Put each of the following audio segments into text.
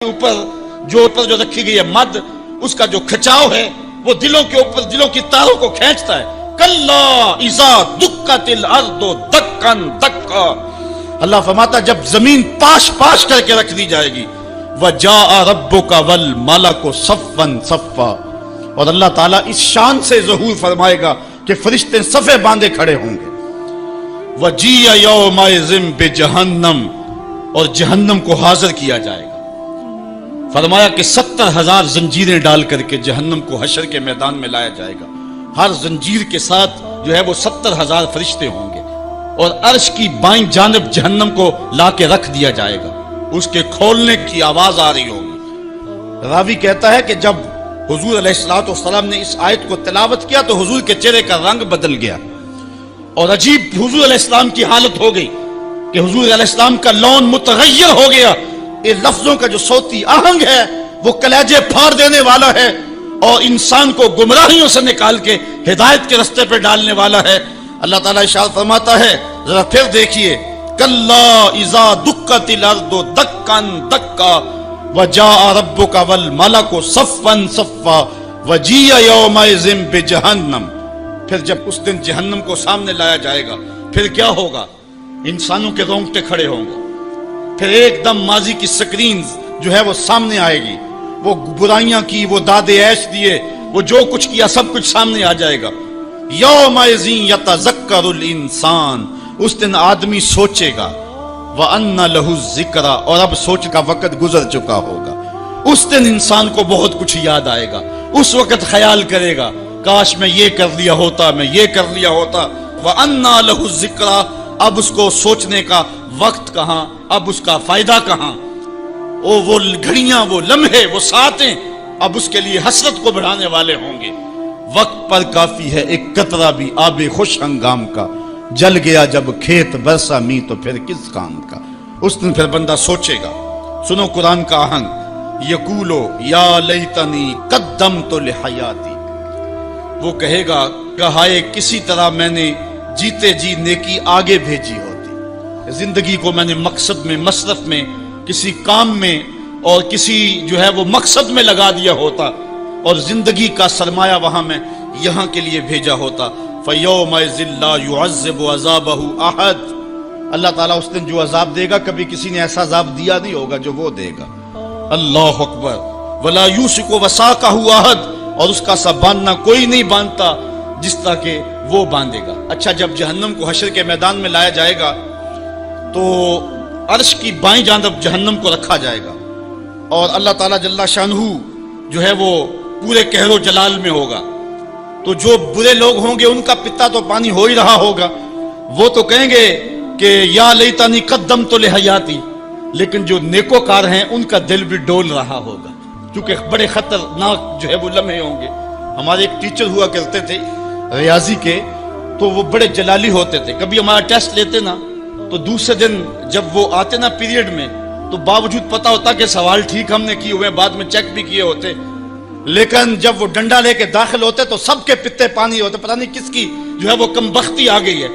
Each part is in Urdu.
اوپر جو رکھی گئی ہے مد، اس کا جو کھچاؤ ہے وہ دلوں کے اوپر، دلوں کی تاروں کو کھینچتا ہے۔ کلا اذا دکت الارض دکا دکا، اللہ فرماتا جب زمین پاش پاش کر کے رکھ دی جائے گی، وجاء ربک والملک صفا صفا، اور اللہ تعالیٰ اس شان سے ظہور فرمائے گا کہ فرشتے صفے باندھے کھڑے ہوں گے۔ وجیء یومئذ بجہنم، اور جہنم کو حاضر کیا جائے گا۔ فرمایا کہ 70,000 زنجیریں ڈال کر کے جہنم کو حشر کے میدان میں لایا جائے گا۔ ہر زنجیر کے ساتھ جو ہے وہ 70,000 فرشتے ہوں گے، اور عرش کی بائیں جانب جہنم کو لا کے رکھ دیا جائے گا، اس کے کھولنے کی آواز آ رہی ہوگی۔ راوی کہتا ہے کہ جب حضور علیہ السلام نے اس آیت کو تلاوت کیا تو حضور کے چہرے کا رنگ بدل گیا، اور عجیب حضور علیہ السلام کی حالت ہو گئی کہ حضور علیہ السلام کا لون متغیر ہو گیا۔ یہ لفظوں کا جو صوتی آہنگ ہے وہ کلیجے پھاڑ دینے والا ہے، اور انسان کو گمراہیوں سے نکال کے ہدایت کے رستے پہ ڈالنے والا ہے۔ اللہ تعالیٰ ارشاد فرماتا ہے، ذرا پھر دیکھیے، کلا اذا دکت الارض دکا دکا وجاء ربک والملک صفا صفا وجیء یومئذ بجہنم، پھر جب اس دن جہنم کو سامنے لایا جائے گا پھر کیا ہوگا؟ انسانوں کے رونگٹے کھڑے ہوں گے، پھر ایک دم ماضی کی سکرین جو ہے وہ سامنے آئے گی، وہ برائیاں کی، وہ داد عیش دیے، وہ جو کچھ کیا سب کچھ سامنے آ جائے گا۔ یومئذ یتذکر الانسان، اس دن آدمی سوچے گا، وَأَنَّ لَهُ الذِّكْرَى، اور اب سوچ کا وقت گزر چکا ہوگا۔ اس دن انسان کو بہت کچھ یاد آئے گا، اس وقت خیال کرے گا کاش میں یہ کر لیا ہوتا، میں یہ کر لیا ہوتا۔ وَأَنَّ لَهُ الذِّكْرَى، اب اس کو سوچنے کا وقت کہاں، اب اس کا فائدہ کہاں؟ وہ گھڑیاں، وہ لمحے، وہ ساعتیں اب اس کے لیے حسرت کو بڑھانے والے ہوں گے۔ وقت پر کافی ہے ایک قطرہ بھی آب خوش ہنگام کا، جل گیا جب کھیت برسا می تو پھر کس کام کا۔ اس دن پھر بندہ سوچے گا۔ سنو قرآن کا آہنگ، یقولو یا لیتنی قدمت لحیاتی، وہ کہے گا کہ ہائے کسی طرح میں نے جیتے جی نیکی آگے بھیجی ہوتی، زندگی کو میں نے مقصد میں، مصرف میں، کسی کام میں اور کسی جو ہے وہ مقصد میں لگا دیا ہوتا، اور زندگی کا سرمایہ وہاں میں یہاں کے لیے بھیجا ہوتا۔ فَيَوْمَئِذٍ لَا يُعَذِّبُ عَذَابَهُ أَحَدٌ، اللہ تعالیٰ اس دن جو عذاب دے گا کبھی کسی نے ایسا عذاب دیا نہیں ہوگا جو وہ دے گا۔ اللہ اکبر۔ وَلَا يُوثِقُ وَثَاقَهُ أَحَدٌ، اور اس کا سا باندھنا کوئی نہیں باندھتا جس طرح کہ وہ باندھے گا۔ اچھا، جب جہنم کو حشر کے میدان میں لایا جائے گا تو عرش کی بائیں جانب جہنم کو رکھا جائے گا، اور اللہ تعالیٰ جل شانہ جو ہے وہ پورے قہر و جلال میں ہوگا، تو جو برے لوگ ہوں گے ان کا پتا تو پانی ہو ہی رہا ہوگا، وہ تو کہیں گے کہ یا لیتنی قدمت لحیاتی، لیکن جو نیکوکار ہیں ان کا دل بھی ڈول رہا ہوگا، کیونکہ بڑے خطرناک جو ہے وہ لمحے ہوں گے۔ ہمارے ایک ٹیچر ہوا کرتے تھے ریاضی کے، تو وہ بڑے جلالی ہوتے تھے۔ کبھی ہمارا ٹیسٹ لیتے نا تو دوسرے دن جب وہ آتے نا پیریڈ میں، تو باوجود پتا ہوتا کہ سوال ٹھیک ہم نے کیے ہوئے، بعد میں چیک بھی کیے ہوتے، لیکن جب وہ ڈنڈا لے کے داخل ہوتے تو سب کے پتے پانی ہوتے، پتہ نہیں کس کی جو ہے وہ کم بختی آ گئی ہے۔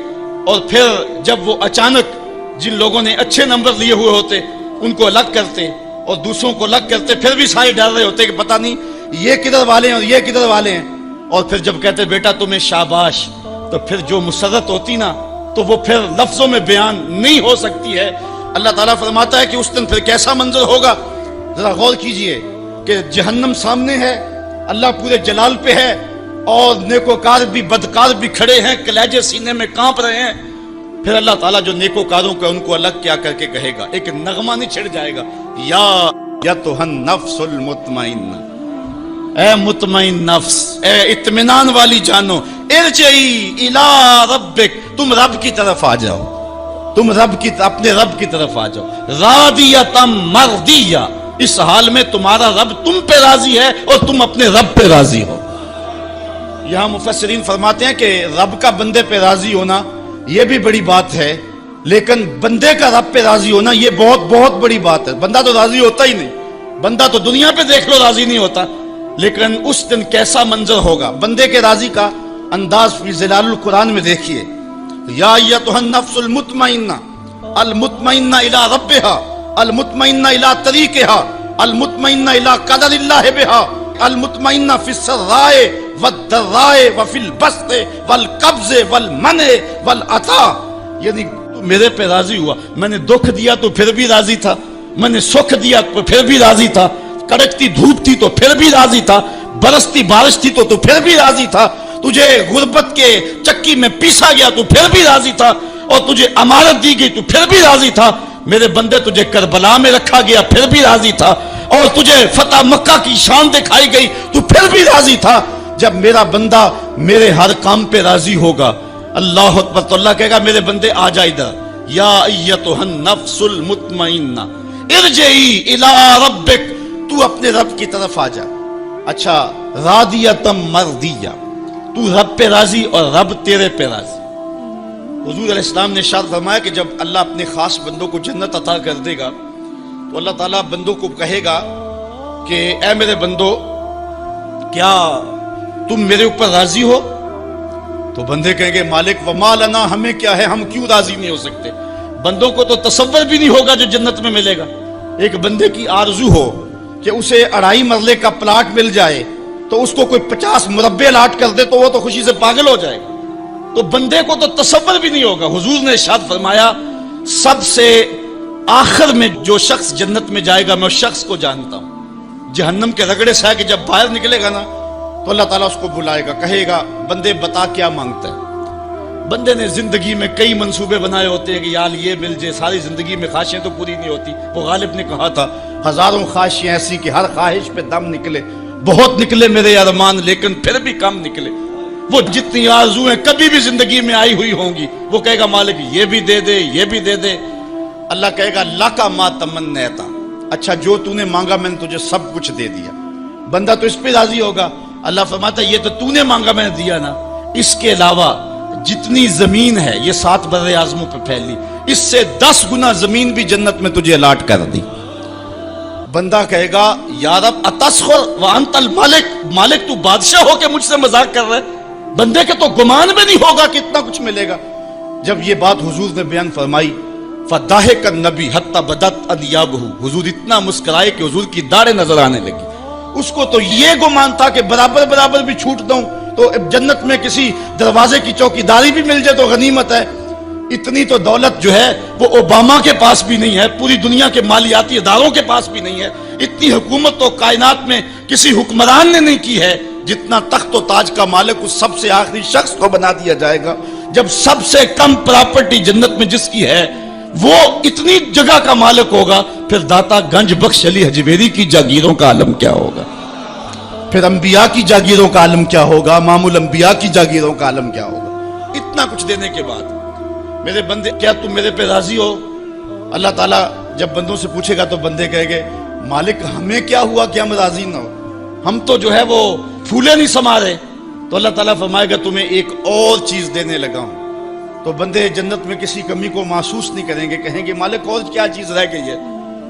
اور پھر جب وہ اچانک جن لوگوں نے اچھے نمبر لیے ہوئے ہوتے ان کو الگ کرتے اور دوسروں کو الگ کرتے، پھر بھی سارے ڈر رہے ہوتے کہ پتہ نہیں یہ کدھر والے ہیں اور یہ کدھر والے ہیں، اور پھر جب کہتے بیٹا تمہیں شاباش، تو پھر جو مسرت ہوتی نا تو وہ پھر لفظوں میں بیان نہیں ہو سکتی ہے۔ اللہ تعالیٰ فرماتا ہے کہ اس دن پھر کیسا منظر ہوگا، ذرا غور کیجئے کہ جہنم سامنے ہے، اللہ پورے جلال پہ ہے، اور نیکوکار بھی بدکار بھی کھڑے ہیں، کلیجے سینے میں کانپ رہے ہیں۔ پھر اللہ تعالیٰ جو نیکوکاروں کا ان کو الگ کیا کر کے کہے گا، ایک نغمہ نہیں چھڑ جائے گا، یا ایتھا النفس المطمئنہ، اے مطمئن نفس، اے اطمینان والی جانو، ارجعی الی ربک، تم رب کی طرف آ جاؤ، تم اپنے رب کی طرف آ جاؤ، راضیۃ مرضیہ، اس حال میں تمہارا رب تم پہ راضی ہے اور تم اپنے رب پہ راضی ہو۔ یہاں مفسرین فرماتے ہیں کہ رب کا بندے پہ راضی ہونا یہ بھی بڑی بات ہے، لیکن بندے کا رب پہ راضی ہونا یہ بہت بہت بڑی بات ہے۔ بندہ تو راضی ہوتا ہی نہیں، بندہ تو دنیا پہ دیکھ لو راضی نہیں ہوتا، لیکن اس دن کیسا منظر ہوگا۔ بندے کے راضی کا انداز فی ظلال القرآن میں دیکھیے، یا ایتھا النفس المطمئنہ، المطمئنہ الی ربہا، المطمئنہ الی طریقہا، المطمئنہ الی قدر اللہ بہا المطمئنہ فی السرائے والضرائے وفی البسط والقبض والمنع والعطا، یعنی تو میرے پہ راضی ہوا، میں نے دکھ دیا تو پھر بھی راضی تھا، میں نے سکھ دیا تو پھر بھی راضی تھا، کڑکتی دھوپ تھی تو پھر بھی راضی تھا، برستی بارش تھی تو پھر بھی راضی تھا، تجھے غربت کے چکی میں پیسا گیا تو پھر بھی راضی تھا، اور تجھے امانت دی گئی تو پھر بھی راضی تھا، میرے بندے تجھے کربلا میں رکھا گیا پھر بھی راضی تھا، اور تجھے فتح مکہ کی شان دکھائی گئی تو پھر بھی راضی تھا۔ جب میرا بندہ میرے ہر کام پہ راضی ہوگا، اللہ اکبر، تو اللہ کہے گا میرے بندے آ جا ادھر، یا ایتھا النفس المطمئنہ ارجعی الی ربک، تو اپنے رب کی طرف آ جا۔ اچھا، راضیۃ مرضیہ، تو رب پہ راضی اور رب تیرے پہ راضی۔ حضور علیہ السلام نے ارشاد فرمایا کہ جب اللہ اپنے خاص بندوں کو جنت عطا کر دے گا تو اللہ تعالیٰ بندوں کو کہے گا کہ اے میرے بندو، کیا تم میرے اوپر راضی ہو؟ تو بندے کہیں گے مالک وما لنا، ہمیں کیا ہے، ہم کیوں راضی نہیں ہو سکتے؟ بندوں کو تو تصور بھی نہیں ہوگا جو جنت میں ملے گا۔ ایک بندے کی آرزو ہو کہ اسے 2.5 مرلے کا پلاٹ مل جائے تو اس کو کوئی 50 مربع لاٹ کر دے تو وہ تو خوشی سے پاگل ہو جائے گا، تو بندے کو تو تصور بھی نہیں ہوگا۔ حضور نے ارشاد فرمایا سب سے آخر میں جو شخص جنت میں جائے گا میں اس شخص کو جانتا ہوں، جہنم کے رگڑے سے آ کے جب باہر نکلے گا نا تو اللہ تعالیٰ اس کو بلائے گا، کہے گا بندے بتا کیا مانگتا ہے۔ بندے نے زندگی میں کئی منصوبے بنائے ہوتے ہیں کہ یار یہ مل جائے، ساری زندگی میں خواہشیں تو پوری نہیں ہوتی۔ وہ غالب نے کہا تھا ہزاروں خواہشیں ایسی کہ ہر خواہش پہ دم نکلے، بہت نکلے میرے ارمان لیکن پھر بھی کم نکلے۔ وہ جتنی آرزویں کبھی بھی زندگی میں آئی ہوئی ہوں گی وہ کہے گا مالک یہ بھی دے دے، یہ بھی دے دے۔ اللہ کہے گا لکا ما تمنیتا، اچھا جو تو نے مانگا میں نے تجھے سب کچھ دے دیا۔ بندہ تو اس پہ راضی ہوگا۔ اللہ فرماتا ہے یہ تو نے مانگا میں نے دیا نا، اس کے علاوہ جتنی زمین ہے یہ 7 بر اعظموں پہ پھیلی، اس سے 10 گنا زمین بھی جنت میں تجھے الاٹ کر دی۔ بندہ کہے گا یا رب اتسخر وانت الملک، مالک تو بادشاہ ہو کے مجھ سے مذاق کر رہے؟ بندے کے تو گمان میں نہیں ہوگا کہ اتنا کچھ ملے گا۔ جب یہ بات حضور نے بیان فرمائی فضاحک النبی حتی بدت انیابہ، حضور اتنا مسکرائے کہ حضور کی داڑھیں نظر آنے لگی۔ اس کو تو یہ گمان تھا کہ برابر برابر بھی چھوٹ دوں تو جنت میں کسی دروازے کی چوکیداری بھی مل جائے تو غنیمت ہے۔ اتنی تو دولت جو ہے وہ اوباما کے پاس بھی نہیں ہے، پوری دنیا کے مالیاتی اداروں کے پاس بھی نہیں ہے، اتنی حکومت تو کائنات میں کسی حکمران نے نہیں کی ہے جتنا تخت و تاج کا مالک اس سب سے آخری شخص کو بنا دیا جائے گا۔ جب سب سے کم پراپرٹی جنت میں جس کی ہے وہ اتنی جگہ کا مالک ہوگا، پھر داتا گنج بخش علی حجویری کی جاگیروں کا عالم کیا ہوگا، پھر انبیاء کی جاگیروں کا عالم کیا ہوگا، امام الانبیاء کی جاگیروں کا عالم کیا ہوگا۔ اتنا کچھ دینے کے بعد میرے بندے کیا تم میرے پہ راضی ہو؟ اللہ تعالیٰ جب بندوں سے پوچھے گا تو بندے کہیں گے مالک ہمیں کیا ہوا کہ ہم راضی نہ ہو، ہم تو جو ہے وہ پھولے نہیں سما رہے۔ تو اللہ تعالیٰ فرمائے گا تمہیں ایک اور چیز دینے لگا ہوں۔ تو بندے جنت میں کسی کمی کو محسوس نہیں کریں گے، کہیں گے مالک اور کیا چیز رہ گئی ہے؟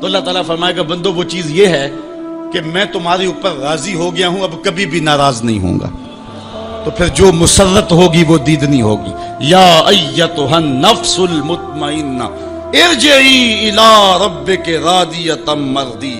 تو اللہ تعالیٰ فرمائے گا بندو وہ چیز یہ ہے کہ میں تمہارے اوپر راضی ہو گیا ہوں، اب کبھی بھی ناراض نہیں ہوں گا۔ تو پھر جو مسرت ہوگی وہ دیدنی ہوگی۔ یا ایتھا النفس المطمئنہ ارجعی الی ربک راضیۃ مرضیہ۔